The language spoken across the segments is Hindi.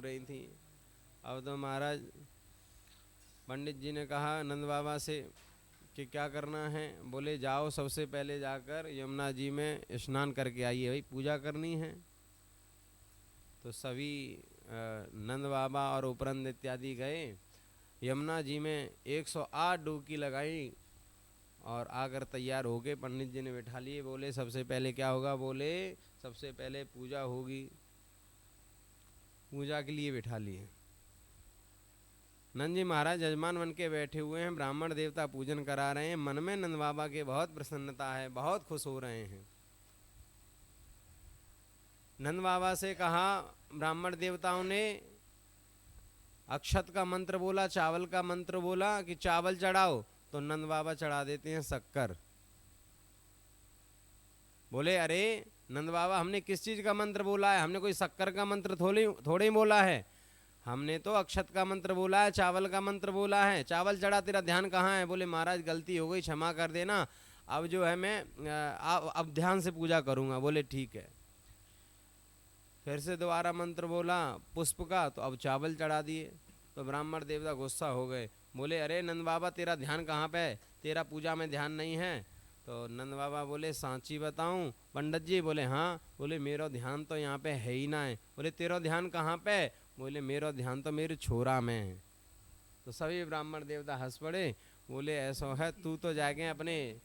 रही थी। अब तो महाराज पंडित जी ने कहा नंद बाबा से कि क्या करना है। बोले जाओ सबसे पहले जाकर यमुना जी में स्नान करके आइए, भाई पूजा करनी है। तो सभी नंद बाबा और उपरंद इत्यादि गए यमुना जी में 108 डुबकी लगाई और आकर तैयार हो गए। पंडित जी ने बैठा लिए। बोले सबसे पहले क्या होगा। बोले सबसे पहले पूजा होगी। पूजा के लिए बैठा लिए। नंद जी महाराज यजमान बन के बैठे हुए हैं। ब्राह्मण देवता पूजन करा रहे हैं। मन में नंद बाबा के बहुत प्रसन्नता है, बहुत खुश हो रहे हैं। नंद बाबा से कहा ब्राह्मण देवताओं ने, अक्षत का मंत्र बोला, चावल का मंत्र बोला कि चावल चढ़ाओ, तो नंद बाबा चढ़ा देते हैं शक्कर। बोले अरे नंद बाबा हमने किस चीज का मंत्र बोला है, हमने कोई शक्कर का मंत्र थोड़े ही बोला है, हमने तो अक्षत का मंत्र बोला है, चावल का मंत्र बोला है। चावल चढ़ा, तेरा ध्यान कहाँ है। बोले महाराज गलती हो गई, क्षमा कर देना, अब जो है मैं अब ध्यान से पूजा करूंगा। बोले ठीक है। फिर से दोबारा मंत्र बोला पुष्प का, तो अब चावल चढ़ा दिए। तो ब्राह्मण देवता गुस्सा हो गए। बोले अरे नंद बाबा तेरा ध्यान कहाँ पे है, तेरा पूजा में ध्यान नहीं है। तो नंद बाबा बोले सांची बताऊं पंडित जी। बोले हाँ। बोले मेरा ध्यान तो यहाँ पे है ही ना है। बोले तेरा ध्यान कहाँ पे है। बोले मेरा ध्यान तो मेरे छोरा में है। तो सभी ब्राह्मण देवता हंस पड़े। बोले ऐसा है, तू तो जाके अपने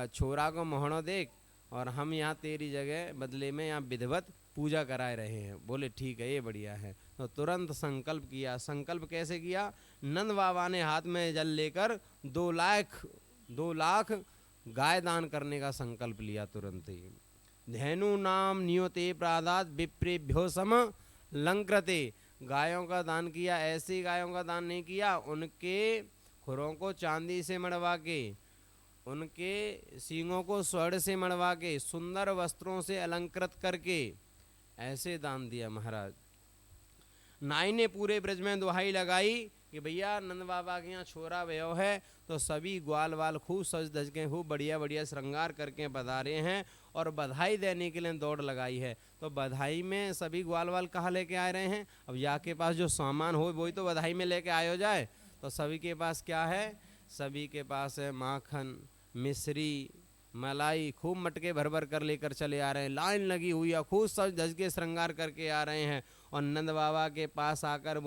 छोरा को मोहनो देख, और हम यहाँ तेरी जगह बदले में यहाँ विधिवत पूजा कराए रहे हैं। बोले ठीक है, ये बढ़िया है। तो तुरंत संकल्प किया। संकल्प कैसे किया। नंद बाबा ने हाथ में जल लेकर 2 लाख गाय दान करने का संकल्प लिया तुरंत ही। धेनु नाम नियोते प्रादात विप्रेभ्यो सम लंकृते। गायों का दान किया। ऐसी गायों का दान नहीं किया, उनके खुरों को चांदी से मढ़वा के, उनके सींगों को स्वर्ण से मढ़वा के, सुंदर वस्त्रों से अलंकृत करके ऐसे दान दिया महाराज। नाई ने पूरे ब्रज में दुहाई लगाई कि भैया नंद बाबा के यहाँ छोरा वयो है। तो सभी ग्वाल वाल खूब सज धज के खूब बढ़िया बढ़िया श्रृंगार करके बधारे हैं और बधाई देने के लिए दौड़ लगाई है। तो बधाई में सभी ग्वाल वाल कहाँ लेके आ रहे हैं। अब या के पास जो सामान हो वही तो बधाई में लेके आयो जाए। तो सभी के पास क्या है, सभी के पास है माखन, मिश्री, मलाई, खूब मटके भर भर कर लेकर चले आ रहे हैं। लाइन लगी हुई है, खूब सज धज के श्रृंगार करके आ रहे हैं। और नंद बाबा के पास आकर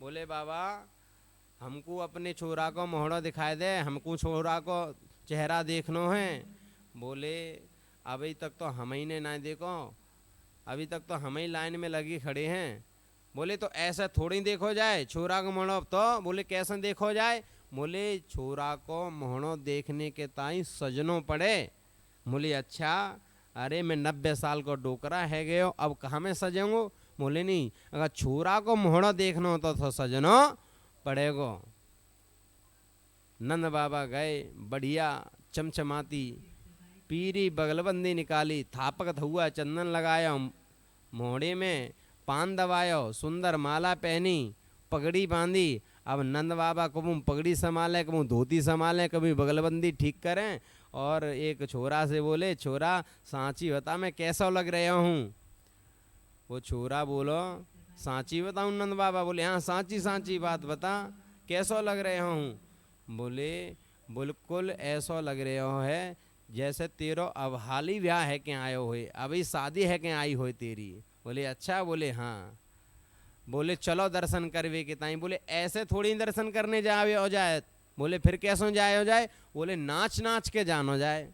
बोले बाबा हमको अपने छोरा को मोहड़ा दिखाई दे, हमको छोरा को चेहरा देखनो है। बोले अभी तक तो हम ही ने ना देखो, अभी तक तो हम ही लाइन में लगी खड़े हैं। बोले तो ऐसा थोड़ी देखो जाए छोरा को मोहड़ो, तो बोले कैसे देखो जाए। बोले छोरा को मोहड़ो देखने के ताई सजनों पड़े। बोले अच्छा, अरे मैं 90 साल को डोकरा है गयो, अब कहाँ में सजेंगो। बोले नहीं, अगर छोरा को मोहड़ा देखना हो तो सजनो पड़ेगो। नंद बाबा गए, बढ़िया चमचमाती पीरी बगलबंदी निकाली, थापक हुआ चंदन लगाया, मोहड़े में पान दबायो, सुंदर माला पहनी, पगड़ी बांधी। अब नंद बाबा कभी पगड़ी संभालें, कभी धोती संभालें, कभी बगलबंदी ठीक करें। और एक छोरा से बोले छोरा सांची बता मैं कैसा लग रहा हूँ। वो छोरा बोलो सांची बताऊँ नंद बाबा। बोले हाँ सांची सांची बात बता, कैसा लग रहे हूँ। बोले बिल्कुल ऐसा लग रहे हो है जैसे तेरो अब हाल ही ब्याह है क्या आयो हुए, अभी शादी है क्या आई हो तेरी। बोले अच्छा। बोले हाँ। बोले चलो दर्शन करवे के ताई। बोले ऐसे थोड़ी दर्शन करने जावे हो जाए। बोले फिर कैसे जाए हो जाए। बोले नाच नाच के जानो जाए,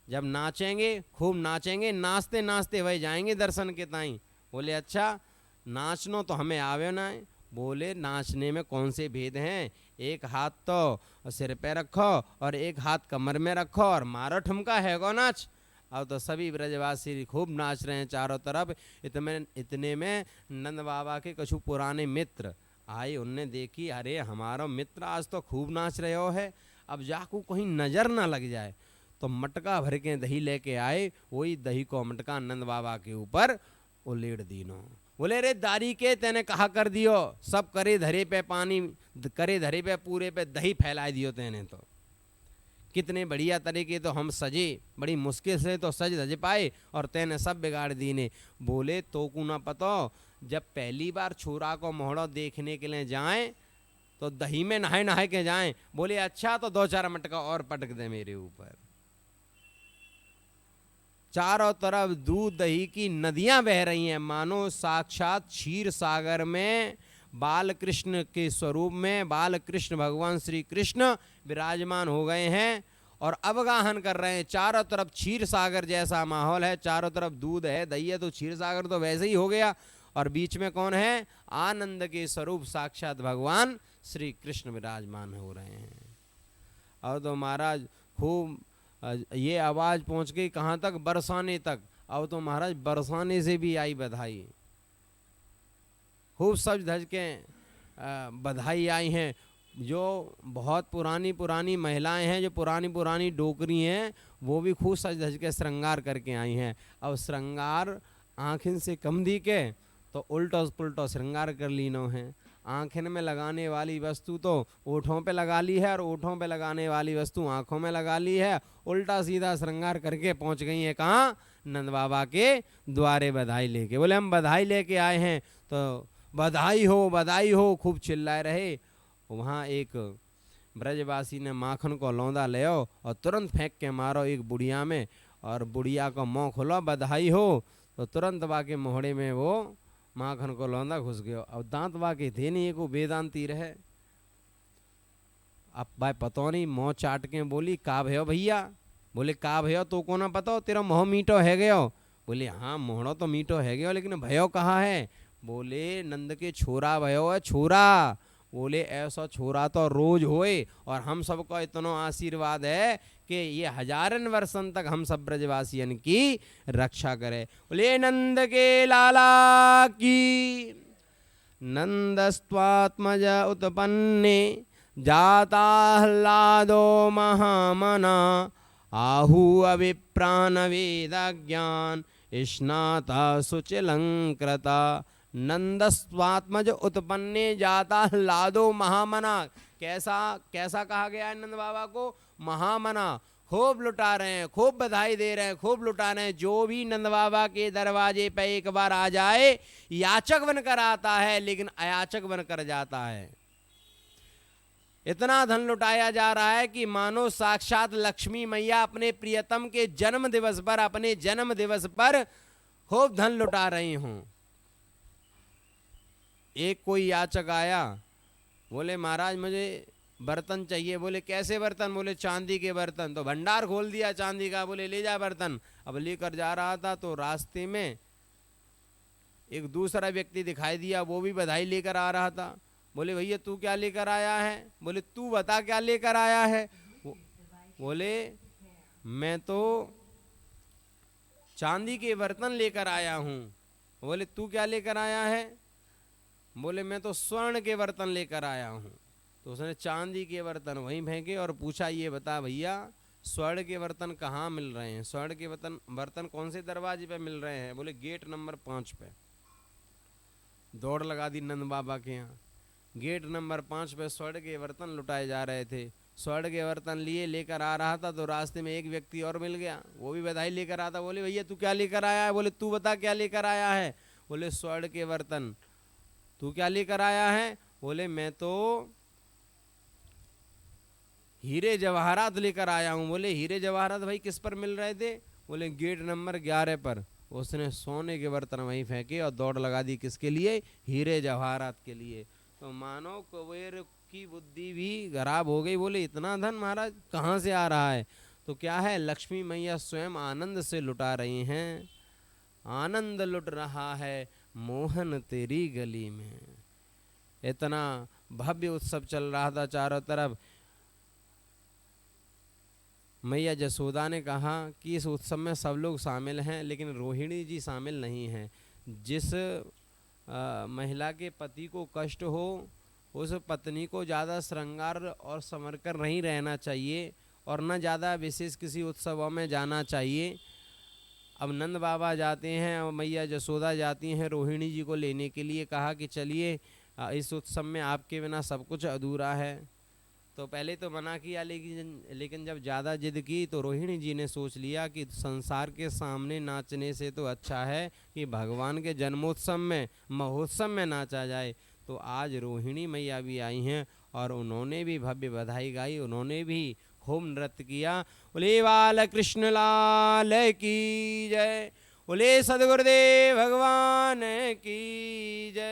जब नाचेंगे खूब नाचेंगे, नाचते नाचते वही जाएंगे दर्शन के ताई। बोले अच्छा, नाचनो तो हमें आवे ना है। बोले नाचने में कौन से भेद हैं, एक हाथ तो सिर पे रखो और एक हाथ कमर में रखो और मारो ठुमका है गो नाच। अब तो सभी ब्रजवासी खूब नाच रहे हैं चारों तरफ। इतने में नंद बाबा के कुछ पुराने मित्र आए, उनने देखी अरे हमारा मित्र आज तो खूब नाच रहे हो है, अब जाकू कहीं नजर ना लग जाए। तो मटका भर के दही लेके आए, वही दही को मटका नंद बाबा के ऊपर उलेड़ दीनो। बोले रे दारी के तेने कहा कर दियो, सब करे धरे पे पानी, करे धरे पे पूरे पे दही फैला दियो तेने। तो कितने बढ़िया तरीके तो हम सजे, बड़ी मुश्किल से तो सज धज पाए और तेने सब बिगाड़ दीने। बोले तो को ना पतो, जब पहली बार छोरा को मोहड़ा देखने के लिए जाएं तो दही में नहाए नहाए के जाएं। बोले अच्छा तो 2-4 मटका और पटक दे मेरे ऊपर। चारों तरफ दूध दही की नदियां बह रही हैं, मानो साक्षात क्षीर सागर में बाल कृष्ण के स्वरूप में बाल कृष्ण भगवान श्री कृष्ण विराजमान हो गए हैं और अवगाहन कर रहे हैं। चारों तरफ क्षीर सागर जैसा माहौल है, चारों तरफ दूध है दही है, तो क्षीर सागर तो वैसे ही हो गया। और बीच में कौन है? आनंद के स्वरूप साक्षात भगवान श्री कृष्ण विराजमान हो रहे हैं। और तो महाराज खूब ये आवाज पहुंच गई कहां तक? बरसाने तक। अब तो महाराज बरसाने से भी आई बधाई, खूब सज धज के बधाई आई हैं। जो बहुत पुरानी पुरानी महिलाएं हैं, जो पुरानी पुरानी डोकरी हैं, वो भी खूब सज धज के श्रृंगार करके आई हैं। अब श्रृंगार आँखिन से कम दी के तो उल्टो पुल्टो श्रृंगार कर लीनो है। आँखिन में लगाने वाली वस्तु तो ओठों पे लगा ली है और ओठों पे लगाने वाली वस्तु आँखों में लगा ली है। उल्टा सीधा श्रृंगार करके पहुँच गई है कहाँ? नंद बाबा के द्वारे बधाई लेके। बोले हम बधाई लेके आए हैं, तो बधाई हो खूब चिल्लाए रहे। वहाँ एक ब्रजवासी ने माखन को लौंदा ले आओ और तुरंत फेंक के मारो एक बुढ़िया में, और बुढ़िया को मुँह खोलो बधाई हो, तो तुरंत बाके मोहड़े में वो माखन को लौंदा घुस गयो। अब दांत बाके थे नहीं, को वेदांती रहे। अब भाई पतो नहीं मुँह चाट के बोली का भयो भैया? बोले का भयो तो को ना पता तेरा मुँह मीठो है गयो? बोले हाँ मोहड़ो तो मीठो है गयो, लेकिन भयो कहाँ है? बोले नंद के छोरा भयो है छोरा। बोले ऐसा छोरा तो रोज होए, और हम सबको इतना आशीर्वाद है कि ये हजारन वर्षन तक हम सब ब्रजवासियन की रक्षा करे। बोले नंद के लाला की। नंदस्त्वात्मज उत्पन्ने जाताह्लादो महामना आहु अभिप्राण वेदज्ञान स्नाता सुचिलंकृता। नंदस्वात्मज उत्पन्ने जाता लादो महामना। कैसा कैसा कहा गया है नंद बाबा को? महामना। खूब लुटा रहे हैं, खूब बधाई दे रहे हैं, खूब लुटा रहे हैं। जो भी नंद बाबा के दरवाजे पे एक बार आ जाए याचक बनकर आता है, लेकिन अयाचक बनकर जाता है। इतना धन लुटाया जा रहा है कि मानो साक्षात लक्ष्मी मैया अपने प्रियतम के जन्म दिवस पर, अपने जन्म दिवस पर खूब धन लुटा रही हूं। एक कोई याचक आया, बोले महाराज मुझे बर्तन चाहिए। बोले कैसे बर्तन? बोले चांदी के बर्तन। तो भंडार खोल दिया चांदी का। बोले ले जा बर्तन। अब लेकर जा रहा था तो रास्ते में एक दूसरा व्यक्ति दिखाई दिया, वो भी बधाई लेकर आ रहा था। बोले भैया तू क्या लेकर आया है? बोले तू बता क्या लेकर आया है? बोले मैं तो चांदी के बर्तन लेकर आया हूँ। बोले तू क्या लेकर आया है? बोले मैं तो स्वर्ण के बर्तन लेकर आया हूँ। तो उसने चांदी के बर्तन वहीं फेंके और पूछा ये बता भैया स्वर्ण के बर्तन कहाँ मिल रहे हैं? स्वर्ण के बर्तन कौन से दरवाजे पे मिल रहे हैं? बोले गेट नंबर 5 पे। दौड़ लगा दी नंद बाबा के यहाँ। गेट नंबर 5 पे स्वर्ण के बर्तन लुटाए जा रहे थे। स्वर्ण के बर्तन लेकर आ रहा था तो रास्ते में एक व्यक्ति और मिल गया, वो भी बधाई लेकर आता। बोले भैया तू क्या लेकर आया है? बोले तू बता क्या लेकर आया है? बोले स्वर्ण के बर्तन। तू क्या लेकर आया है? बोले मैं तो हीरे जवाहरात लेकर आया हूँ। बोले हीरे जवाहरात भाई किस पर मिल रहे थे? बोले गेट नंबर 11 पर। उसने सोने के बर्तन वहीं फेंके और दौड़ लगा दी किसके लिए? हीरे जवाहरात के लिए। तो मानो कुबेर की बुद्धि भी खराब हो गई। बोले इतना धन महाराज कहाँ से आ रहा है? तो क्या है, लक्ष्मी मैया स्वयं आनंद से लुटा रही हैं। आनंद लुट रहा है मोहन तेरी गली में। इतना भव्य उत्सव चल रहा था चारों तरफ। मैया जसोदा ने कहा कि इस उत्सव में सब लोग शामिल हैं, लेकिन रोहिणी जी शामिल नहीं हैं। जिस महिला के पति को कष्ट हो उस पत्नी को ज़्यादा श्रृंगार और संवर कर नहीं रहना चाहिए और न ज़्यादा विशेष किसी उत्सवों में जाना चाहिए। अब नंद बाबा जाते हैं और मैया जसोदा जाती हैं रोहिणी जी को लेने के लिए। कहा कि चलिए इस उत्सव में आपके बिना सब कुछ अधूरा है। तो पहले तो मना किया, लेकिन जब ज़्यादा जिद की तो रोहिणी जी ने सोच लिया कि संसार के सामने नाचने से तो अच्छा है कि भगवान के जन्मोत्सव में, महोत्सव में नाचा जाए। तो आज रोहिणी मैया भी आई हैं और उन्होंने भी भव्य बधाई गाई, उन्होंने भी खूब नृत्य किया। बोले बाल कृष्ण लाल की जय, बोले सदगुरुदेव भगवान की जय।